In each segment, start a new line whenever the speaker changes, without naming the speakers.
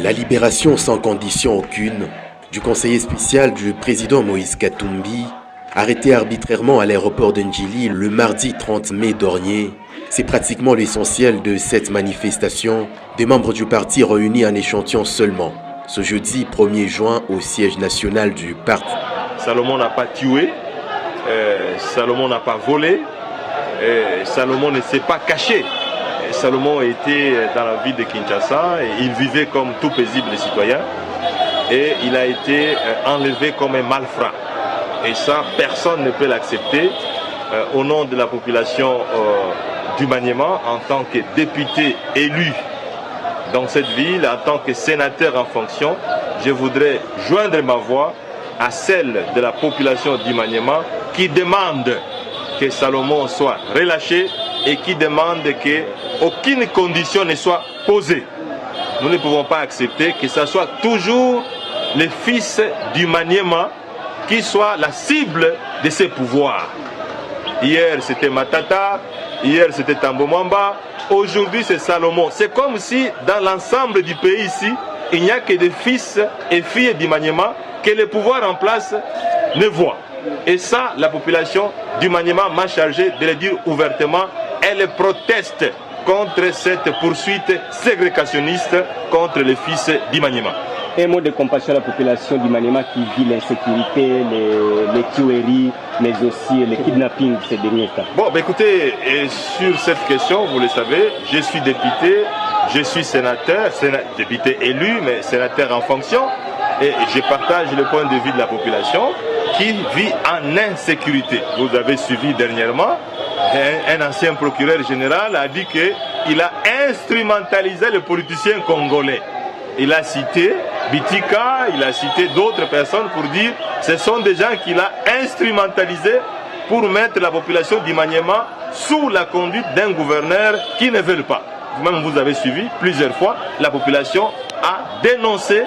La libération sans condition aucune du conseiller spécial du président Moïse Katumbi, arrêté arbitrairement à l'aéroport de Njili le mardi 30 mai dernier, c'est pratiquement l'essentiel de cette manifestation des membres du parti réunis en échantillon seulement, ce jeudi 1er juin au siège national du parti.
Salomon n'a pas tué, Salomon n'a pas volé, Salomon ne s'est pas caché. Salomon était dans la ville de Kinshasa et il vivait comme tout paisible citoyen et il a été enlevé comme un malfrat. Et ça, personne ne peut l'accepter. Au nom de la population du Maniema, en tant que député élu dans cette ville, en tant que sénateur en fonction, je voudrais joindre ma voix à celle de la population du Maniema qui demande que Salomon soit relâché et qui demande qu'aucune condition ne soit posée. Nous ne pouvons pas accepter que ce soit toujours le fils du Maniema qui soit la cible de ses pouvoirs. Hier c'était Matata, hier c'était Tambo Mwamba, aujourd'hui c'est Salomon. C'est comme si dans l'ensemble du pays ici, il n'y a que des fils et filles du Maniema que le pouvoir en place ne voit. Et ça, la population du Maniema m'a chargé de le dire ouvertement. Elle proteste contre cette poursuite ségrégationniste contre les fils du Maniema.
Un mot de compassion à la population du Maniema qui vit l'insécurité, les tueries, mais aussi les kidnappings ces derniers temps.
Bon, écoutez, et sur cette question, vous le savez, je suis député, je suis sénateur, député élu, mais sénateur en fonction, et je partage le point de vue de la population qui vit en insécurité. Vous avez suivi dernièrement, un ancien procureur général a dit qu'il a instrumentalisé les politiciens congolais. Il a cité Bitika, il a cité d'autres personnes pour dire que ce sont des gens qu'il a instrumentalisés pour mettre la population du Maniema sous la conduite d'un gouverneur qui ne veut pas. Vous-même, vous avez suivi plusieurs fois, la population a dénoncé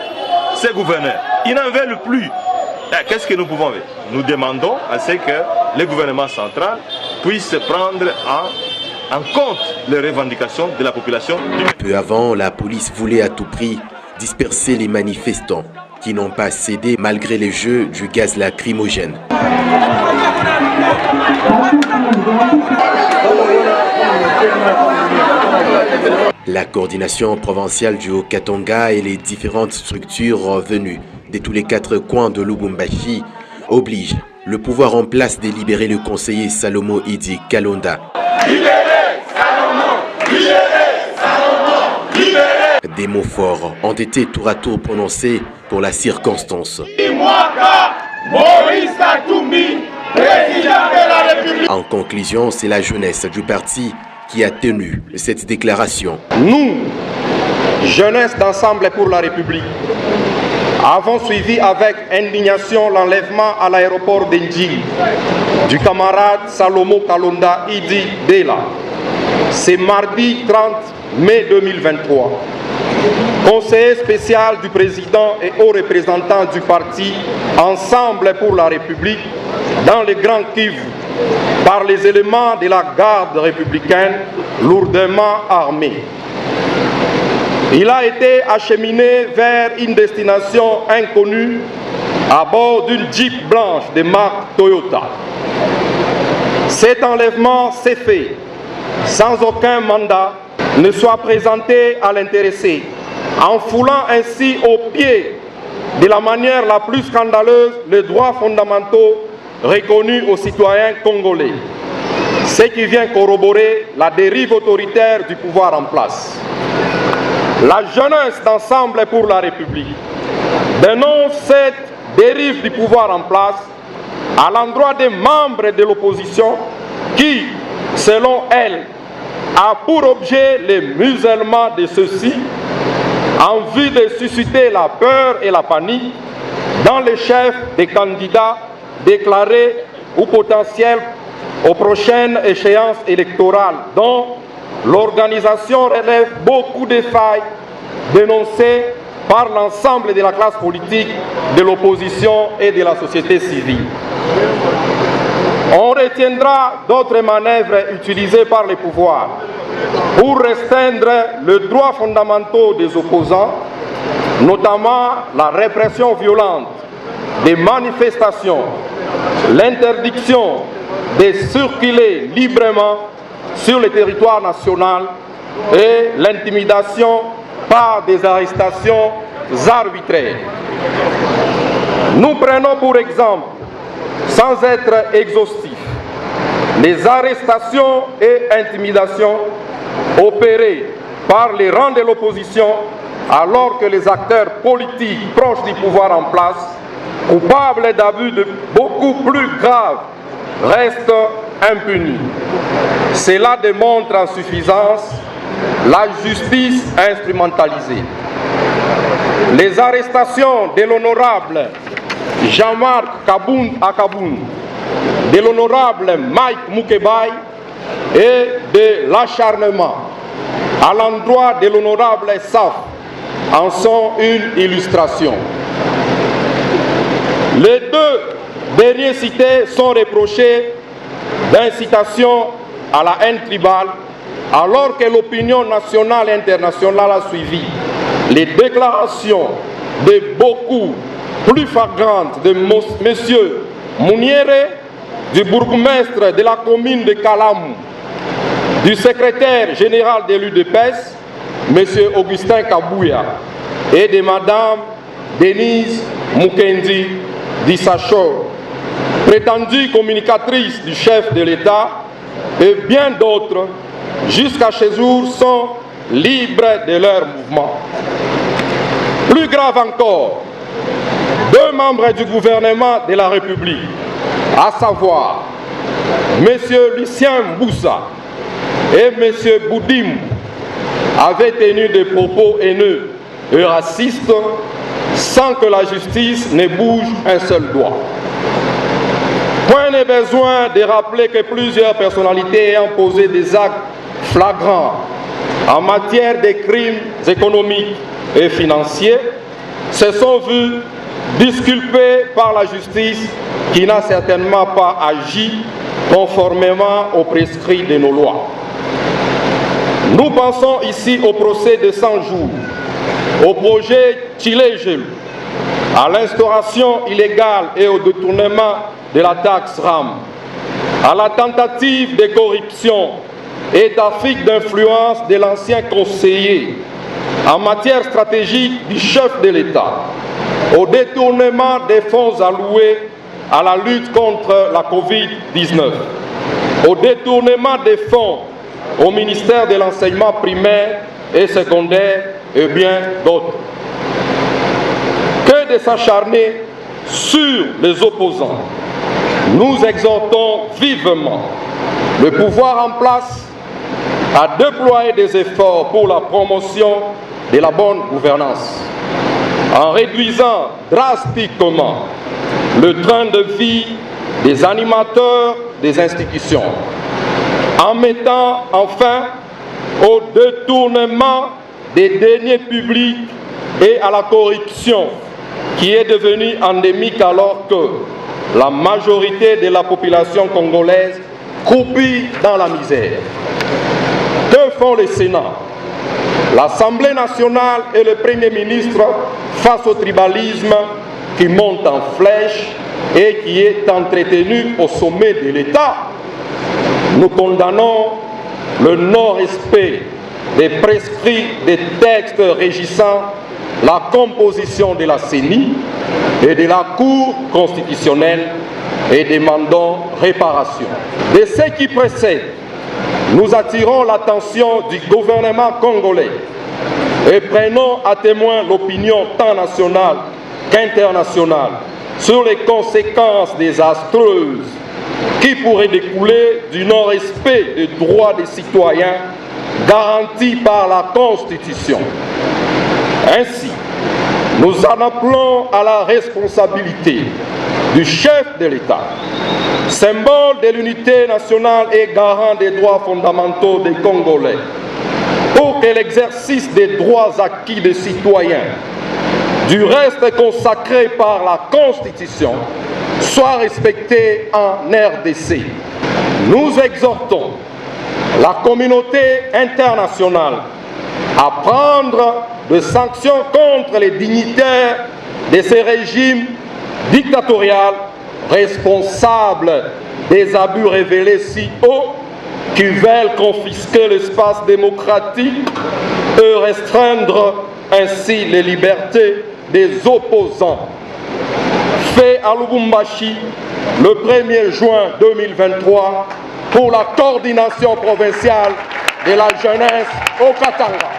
ces gouverneurs. Ils n'en veulent plus. Qu'est-ce que nous pouvons faire? Nous demandons à ce que le gouvernement central puisse prendre en compte les revendications de la population.
Peu avant, la police voulait à tout prix disperser les manifestants qui n'ont pas cédé malgré les jeux du gaz lacrymogène. La coordination provinciale du Haut-Katanga et les différentes structures venues de tous les 4 coins de Lubumbashi obligent le pouvoir en place de libérer le conseiller Salomon Idi Kalonda. Des mots forts ont été tour à tour prononcés pour la circonstance. En conclusion, c'est la jeunesse du parti qui a tenu cette déclaration.
Nous, jeunesse d'Ensemble pour la République, avons suivi avec indignation l'enlèvement à l'aéroport d'Njili du camarade Salomon Kalonda Idi Bela. C'est mardi 30 mai 2023. Conseiller spécial du président et haut représentant du parti Ensemble pour la République dans le Grand Kivu par les éléments de la garde républicaine lourdement armés. Il a été acheminé vers une destination inconnue à bord d'une Jeep blanche de marque Toyota. Cet enlèvement s'est fait sans aucun mandat ne soit présenté à l'intéressé, en foulant ainsi au pied de la manière la plus scandaleuse les droits fondamentaux reconnus aux citoyens congolais, ce qui vient corroborer la dérive autoritaire du pouvoir en place. La jeunesse d'Ensemble pour la République dénonce cette dérive du pouvoir en place à l'endroit des membres de l'opposition qui, selon elle, a pour objet le musellement de ceux-ci en vue de susciter la peur et la panique dans les chefs des candidats déclarés ou potentiels aux prochaines échéances électorales dont l'organisation relève beaucoup de failles dénoncées par l'ensemble de la classe politique, de l'opposition et de la société civile. On retiendra d'autres manœuvres utilisées par les pouvoirs pour restreindre les droits fondamentaux des opposants, notamment la répression violente des manifestations, l'interdiction de circuler librement sur le territoire national et l'intimidation par des arrestations arbitraires. Nous prenons pour exemple, sans être exhaustifs, les arrestations et intimidations opérées par les rangs de l'opposition alors que les acteurs politiques proches du pouvoir en place, coupables d'abus beaucoup plus graves, restent impunis. Cela démontre en suffisance la justice instrumentalisée. Les arrestations de l'honorable Jean-Marc Akaboun, de l'honorable Mike Mukebai et de l'acharnement à l'endroit de l'honorable Saf en sont une illustration. Les deux derniers cités sont reprochés d'incitation à la haine tribale, alors que l'opinion nationale et internationale a suivi les déclarations de beaucoup plus flagrantes de M. Mouniere, du bourgmestre de la commune de Kalamou, du secrétaire général de l'UDPS, M. Augustin Kabouya, et de Mme Denise Mukendi Dissachor, prétendue communicatrice du chef de l'État, et bien d'autres, jusqu'à ce jour, sont libres de leur mouvement. Plus grave encore, deux membres du gouvernement de la République, à savoir M. Lucien Mboussa et M. Boudim, avaient tenu des propos haineux et racistes sans que la justice ne bouge un seul doigt. Point n'est besoin de rappeler que plusieurs personnalités ayant posé des actes flagrants en matière de crimes économiques et financiers se sont vus disculpés par la justice qui n'a certainement pas agi conformément aux prescrits de nos lois. Nous pensons ici au procès de 100 jours, au projet Tchilé-Gelou, à l'instauration illégale et au détournement de la taxe RAM, à la tentative de corruption et trafic d'influence de l'ancien conseiller en matière stratégique du chef de l'État, au détournement des fonds alloués à la lutte contre la Covid-19, au détournement des fonds au ministère de l'enseignement primaire et secondaire et bien d'autres. Que de s'acharner sur les opposants. Nous exhortons vivement le pouvoir en place à déployer des efforts pour la promotion de la bonne gouvernance, en réduisant drastiquement le train de vie des animateurs des institutions, en mettant enfin au détournement des deniers publics et à la corruption qui est devenue endémique alors que la majorité de la population congolaise croupit dans la misère. Que font le Sénat, l'Assemblée nationale et le Premier ministre face au tribalisme qui monte en flèche et qui est entretenu au sommet de l'État? Nous condamnons le non-respect des prescrits des textes régissant la composition de la CENI et de la Cour constitutionnelle et demandons réparation. De ce qui précède, nous attirons l'attention du gouvernement congolais et prenons à témoin l'opinion tant nationale qu'internationale sur les conséquences désastreuses qui pourraient découler du non-respect des droits des citoyens garantis par la Constitution. Ainsi, nous en appelons à la responsabilité du chef de l'État, symbole de l'unité nationale et garant des droits fondamentaux des Congolais, pour que l'exercice des droits acquis des citoyens, du reste consacré par la Constitution, soit respecté en RDC. Nous exhortons la communauté internationale à prendre de sanctions contre les dignitaires de ces régimes dictatoriaux responsables des abus révélés si haut qui veulent confisquer l'espace démocratique et restreindre ainsi les libertés des opposants. Fait à Lubumbashi le 1er juin 2023 pour la coordination provinciale de la jeunesse au Katanga.